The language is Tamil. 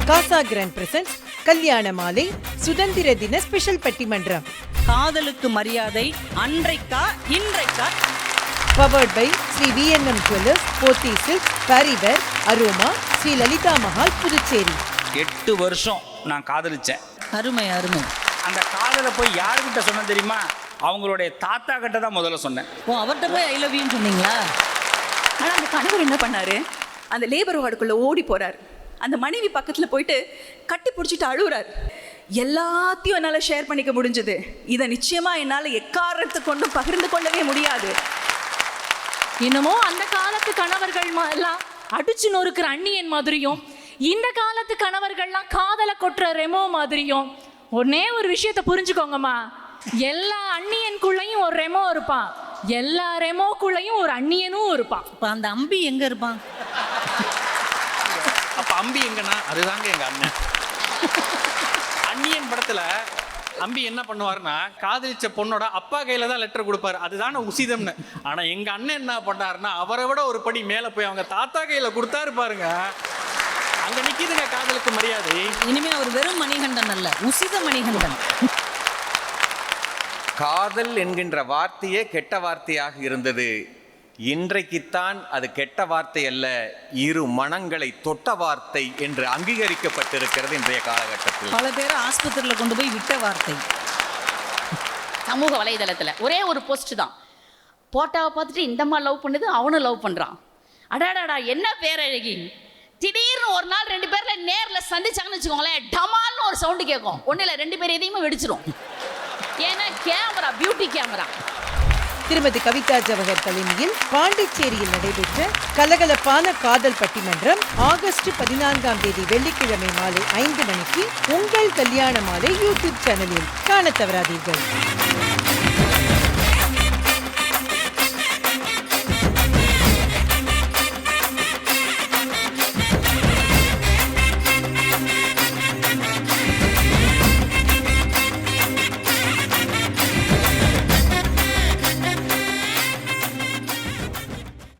காசா கிராண்ட் பிரசன்ஸ் கல்யாண மாலை சுதந்திர தின ஸ்பெஷல் பட்டிமன்றம். காதலுக்கு மரியாதை அன்றைக்கா இன்றைக்கா. Powered by Sri VNM jewellers, Pothys silks, Parryware, Aroma, Sri Lalitha Mahal, Puducherry. 8 வருஷம் நான் காதலிச்சேன். அருமை அருமை. அந்த காதலை போய் யாருக்கிட்ட சொன்னேன் தெரியுமா? அவங்களுடைய தாத்தா கிட்ட தான் முதல்ல சொன்னேன். ஓ, அவர்கிட்ட போய் ஐ லவ் யூன்னு சொன்னீங்களா? ஆனால் அந்த கணவர் என்ன பண்ணாரு, அந்த லேபர் வார்டுக்குள்ளே ஓடி போகிறார். அந்த மனைவி பக்கத்தில் போயிட்டு கட்டி பிடிச்சிட்டு அழுகுறாரு. எல்லாத்தையும் என்னால் ஷேர் பண்ணிக்க முடிஞ்சது, இதை நிச்சயமாக என்னால் எக்காரணத்தை கொண்டும் பகிர்ந்து கொள்ளவே முடியாது. என்னமோ அந்த காலத்து கணவர்கள் எல்லாம் அடிச்சு நொறுக்கிற அண்ணியன் மாதிரியும், இந்த காலத்து கணவர்கள்லாம் காதலை கொட்டுற ரெமோ மாதிரியும். ஒன்னே ஒரு விஷயத்த புரிஞ்சுக்கோங்கம்மா, எல்லா அண்ணியனுக்குள்ளேயும் ஒரு ரெமோ இருப்பான், எல்லா ரெமோக்குள்ளேயும் ஒரு அண்ணியனும் இருப்பான். இப்போ அந்த அம்பி எங்க இருப்பான்? அப்ப அம்பி எங்கன்னா அதுதாங்க எங்க அண்ணன். அண்ணியன் படத்துல அம்பி என்ன பண்ணுவாருன்னா, காதலிச்ச பொண்ணோட அப்பா கையில தான் லெட்டர் கொடுப்பாரு, அதுதானே உசிதம்னு. ஆனா எங்க அண்ணன் என்ன பண்ணாருன்னா, அவரை விட ஒரு படி மேல போய் அவங்க தாத்தா கையில கொடுத்தாரு பாருங்க. அங்க நிக்குதுங்க காதலுக்கு மரியாதை. இனிமே அவர் வெறும் மணிகண்டன் அல்ல, உசித மணிகண்டன். காதல் என்கின்ற வார்த்தையே கெட்ட வார்த்தையாக இருந்தது. இன்றைக்குத்தான் அது கெட்ட வார்த்தை அல்ல, இரு மனங்களை தொட்ட வார்த்தை என்று அங்கீகரிக்கப்பட்டிருக்கிறது இன்றைய காலகட்டத்தில். பல பேர் ஆஸ்பத்திரியில் கொண்டு போய் விட்ட வார்த்தை. சமூக வலைதளத்தில் ஒரே ஒரு போஸ்ட் தான், போட்டாவை பார்த்துட்டு இந்த மாதிரி லவ் பண்ணுது, அவனும் லவ் பண்ணுறான். அடாடாடா என்ன பேரழகி. திடீர்னு ஒரு நாள் 2 பேர்ல நேரில் சந்திச்சாங்கன்னு வச்சுக்கோங்களேன், டமால்னு ஒரு சவுண்டு கேட்கும். ஒன்றும் இல்லை, 2 பேர் எதையுமே வெடிச்சிடும். ஏன்னா கேமரா, பியூட்டி கேமரா. திருமதி கவிதா ஜவஹர் தலைமையில் பாண்டிச்சேரியில் நடைபெற்ற கலகலப்பான காதல் பட்டிமன்றம் ஆகஸ்ட் 14ஆம் தேதி வெள்ளிக்கிழமை மாலை 5 மணிக்கு உங்கள் கல்யாண மாலை யூடியூப் சேனலில் காணத் தவறாதீர்கள்.